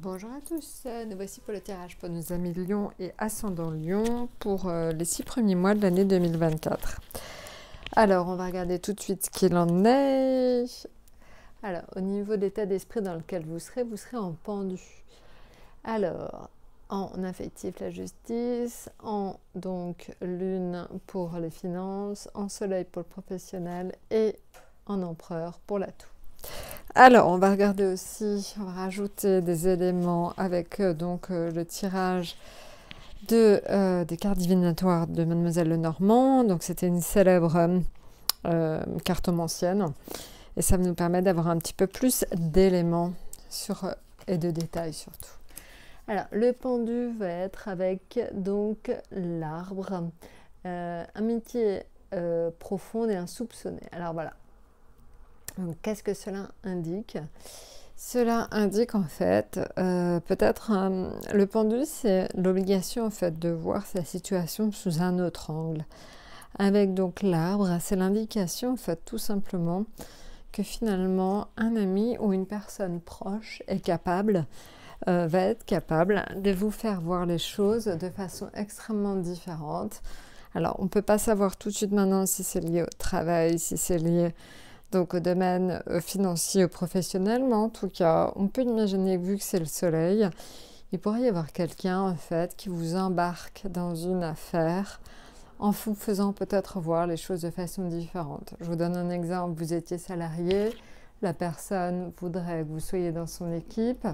Bonjour à tous, nous voici pour le tirage pour nos amis Lion et Ascendant Lion pour les 6 premiers mois de l'année 2024. Alors, on va regarder tout de suite ce qu'il en est. Alors, au niveau d'état d'esprit dans lequel vous serez en pendu. Alors, en affectif, la justice, en donc lune pour les finances, en soleil pour le professionnel et en empereur pour l'atout. Alors, on va regarder aussi, on va rajouter des éléments avec le tirage des cartes divinatoires de Mademoiselle Lenormand. Donc, c'était une célèbre cartomancienne. Et ça va nous permettre d'avoir un petit peu plus d'éléments et de détails surtout. Alors, le pendu va être avec donc l'arbre, amitié profonde et insoupçonnée. Alors voilà. Qu'est-ce que cela indique? Cela indique en fait, peut-être le pendu, c'est l'obligation en fait de voir sa situation sous un autre angle. Avec donc l'arbre, c'est l'indication en fait tout simplement que finalement un ami ou une personne proche est capable, va être capable de vous faire voir les choses de façon extrêmement différente. Alors on ne peut pas savoir tout de suite maintenant si c'est lié au travail, si c'est lié donc au domaine financier ou professionnel, mais en tout cas, on peut imaginer que vu que c'est le soleil, il pourrait y avoir quelqu'un en fait qui vous embarque dans une affaire en vous faisant peut-être voir les choses de façon différente. Je vous donne un exemple, vous étiez salarié, la personne voudrait que vous soyez dans son équipe,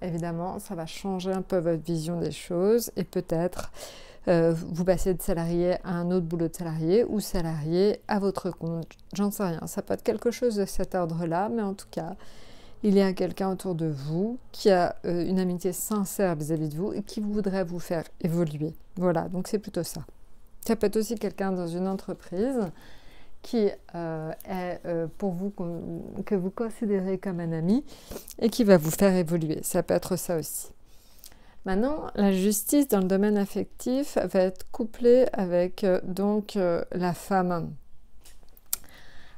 évidemment ça va changer un peu votre vision des choses et peut-être vous passez de salarié à un autre boulot de salarié ou salarié à votre compte. J'en sais rien, ça peut être quelque chose de cet ordre-là, mais en tout cas, il y a quelqu'un autour de vous qui a une amitié sincère vis-à-vis de vous et qui voudrait vous faire évoluer. Voilà, donc c'est plutôt ça. Ça peut être aussi quelqu'un dans une entreprise qui est pour vous, que vous considérez comme un ami et qui va vous faire évoluer. Ça peut être ça aussi. Maintenant, la justice dans le domaine affectif va être couplée avec la femme.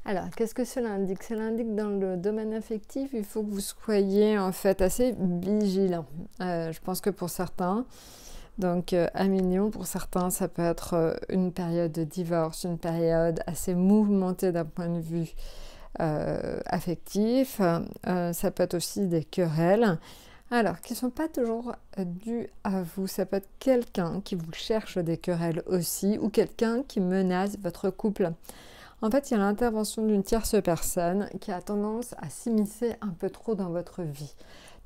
Alors, qu'est-ce que cela indique? Cela indique que dans le domaine affectif, il faut que vous soyez en fait assez vigilant. Je pense que pour certains, donc à Mignon, pour certains, ça peut être une période de divorce, une période assez mouvementée d'un point de vue affectif. Ça peut être aussi des querelles. Alors, qui ne sont pas toujours dus à vous. Ça peut être quelqu'un qui vous cherche des querelles aussi, ou quelqu'un qui menace votre couple. En fait, il y a l'intervention d'une tierce personne qui a tendance à s'immiscer un peu trop dans votre vie.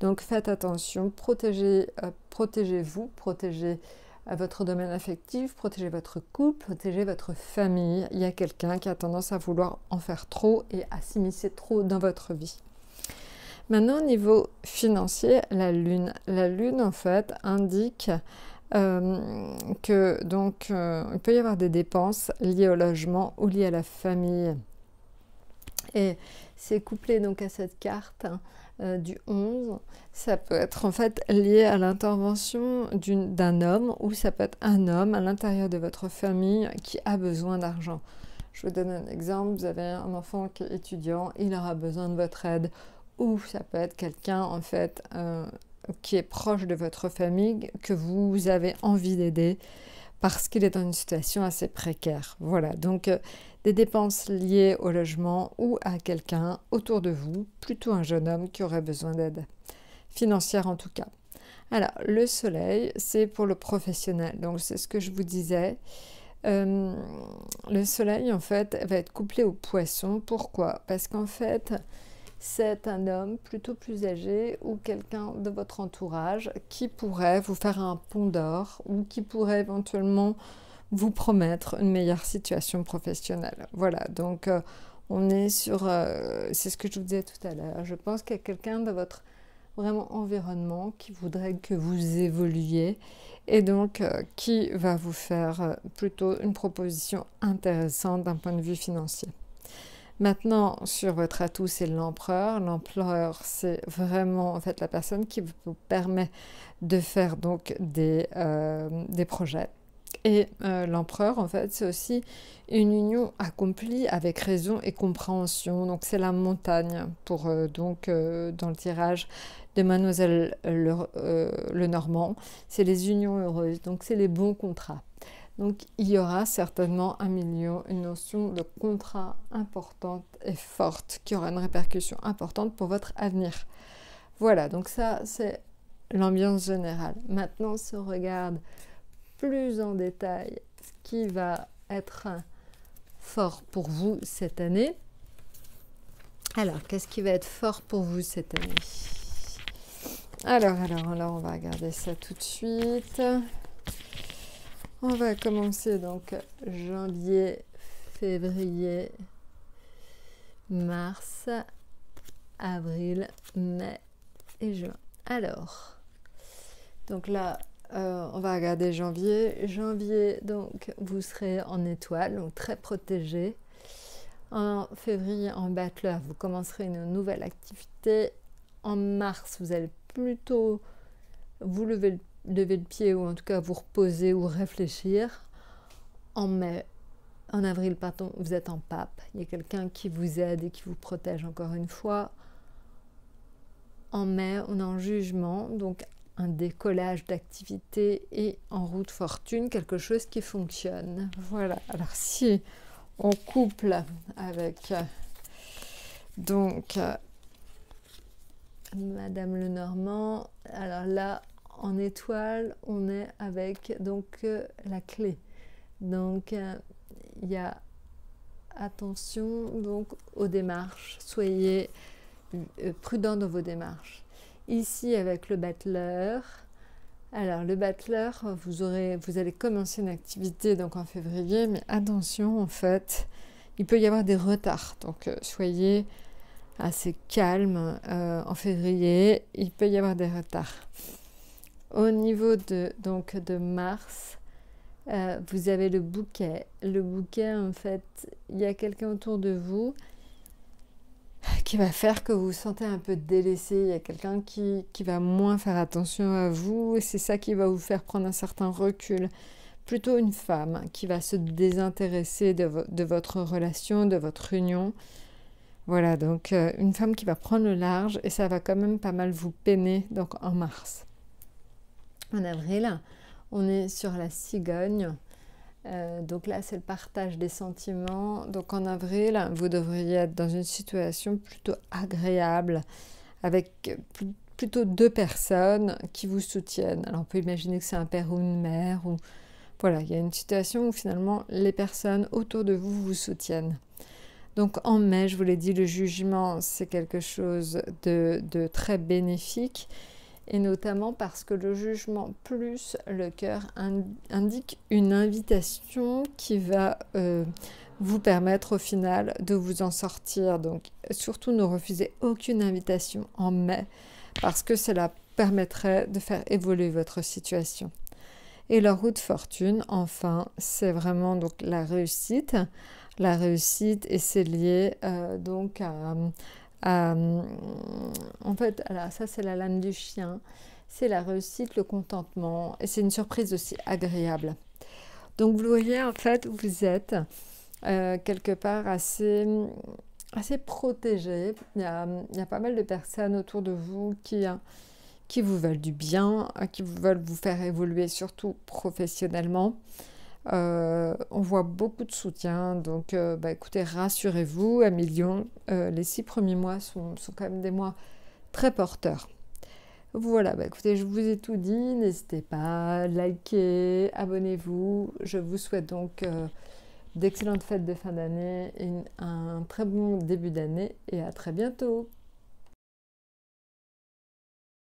Donc, faites attention, protégez-vous, protégez votre domaine affectif, protégez votre couple, protégez votre famille. Il y a quelqu'un qui a tendance à vouloir en faire trop et à s'immiscer trop dans votre vie. Maintenant, au niveau financier, la lune en fait indique que il peut y avoir des dépenses liées au logement ou liées à la famille. Et c'est couplé donc à cette carte du 11. Ça peut être en fait lié à l'intervention d'un homme, ou ça peut être un homme à l'intérieur de votre famille qui a besoin d'argent. Je vous donne un exemple, vous avez un enfant qui est étudiant, il aura besoin de votre aide. Ou ça peut être quelqu'un en fait qui est proche de votre famille, que vous avez envie d'aider parce qu'il est dans une situation assez précaire. Voilà, donc des dépenses liées au logement ou à quelqu'un autour de vous, plutôt un jeune homme qui aurait besoin d'aide financière en tout cas. Alors, le soleil, c'est pour le professionnel, donc c'est ce que je vous disais. Le soleil en fait va être couplé au poisson. Pourquoi? Parce qu'en fait, c'est un homme plutôt plus âgé ou quelqu'un de votre entourage qui pourrait vous faire un pont d'or ou qui pourrait éventuellement vous promettre une meilleure situation professionnelle. Voilà, donc on est sur... c'est ce que je vous disais tout à l'heure. Je pense qu'il y a quelqu'un de votre vraiment environnement qui voudrait que vous évoluiez et donc qui va vous faire plutôt une proposition intéressante d'un point de vue financier. Maintenant, sur votre atout, c'est l'empereur. L'empereur, c'est vraiment en fait la personne qui vous permet de faire donc des projets Et l'empereur, en fait, c'est aussi une union accomplie avec raison et compréhension. Donc, c'est la montagne pour, dans le tirage de Mademoiselle Lenormand. C'est les unions heureuses, donc c'est les bons contrats. Donc, il y aura certainement 1 million, une notion de contrat importante et forte qui aura une répercussion importante pour votre avenir. Voilà, donc ça, c'est l'ambiance générale. Maintenant, si on regarde plus en détail ce qui va être fort pour vous cette année. Alors, qu'est-ce qui va être fort pour vous cette année? Alors, on va regarder ça tout de suite. On va commencer donc janvier, février, mars, avril, mai et juin. Alors, donc là, on va regarder janvier. Janvier, donc, vous serez en étoile, donc très protégé. En février, en battleur, vous commencerez une nouvelle activité. En mars, vous allez plutôt vous lever le pied, ou en tout cas vous reposer ou réfléchir. En avril, pardon, vous êtes en pape. Il y a quelqu'un qui vous aide et qui vous protège encore une fois. En mai, on est en jugement, donc un décollage d'activité, et en route fortune, quelque chose qui fonctionne. Voilà. Alors si on couple avec donc Madame Lenormand, alors là en étoile, on est avec donc la clé. Donc il y a attention donc aux démarches. Soyez prudent dans vos démarches. Ici avec le battleur, alors le battleur, vous allez commencer une activité donc en février, mais attention, en fait, il peut y avoir des retards, donc soyez assez calme en février, il peut y avoir des retards. Au niveau de mars, vous avez le bouquet. Le bouquet, en fait, il y a quelqu'un autour de vous qui va faire que vous vous sentez un peu délaissé. Il y a quelqu'un qui va moins faire attention à vous, et c'est ça qui va vous faire prendre un certain recul. Plutôt une femme qui va se désintéresser de votre relation, de votre union. Voilà, donc une femme qui va prendre le large, et ça va quand même pas mal vous peiner donc en mars. En avril, on est sur la cigogne. Donc là, c'est le partage des sentiments. Donc en avril, vous devriez être dans une situation plutôt agréable, avec plutôt 2 personnes qui vous soutiennent. Alors on peut imaginer que c'est un père ou une mère, ou voilà, il y a une situation où finalement les personnes autour de vous vous soutiennent. Donc en mai, je vous l'ai dit, le jugement, c'est quelque chose de très bénéfique, et notamment parce que le jugement plus le cœur indique une invitation qui va vous permettre au final de vous en sortir. Donc surtout ne refusez aucune invitation en mai, parce que cela permettrait de faire évoluer votre situation. Et la roue de fortune, enfin, c'est vraiment donc la réussite. La réussite, et c'est lié donc en fait, alors ça c'est la lame du chien, c'est la réussite, le contentement, et c'est une surprise aussi agréable. Donc vous voyez, en fait, vous êtes quelque part assez protégé. Il y a pas mal de personnes autour de vous qui vous veulent du bien, qui veulent vous faire évoluer, surtout professionnellement. On voit beaucoup de soutien, donc écoutez, rassurez-vous, 1 million, les 6 premiers mois sont quand même des mois très porteurs. Voilà, écoutez, je vous ai tout dit, n'hésitez pas, likez, abonnez-vous. Je vous souhaite donc d'excellentes fêtes de fin d'année et un très bon début d'année, et à très bientôt.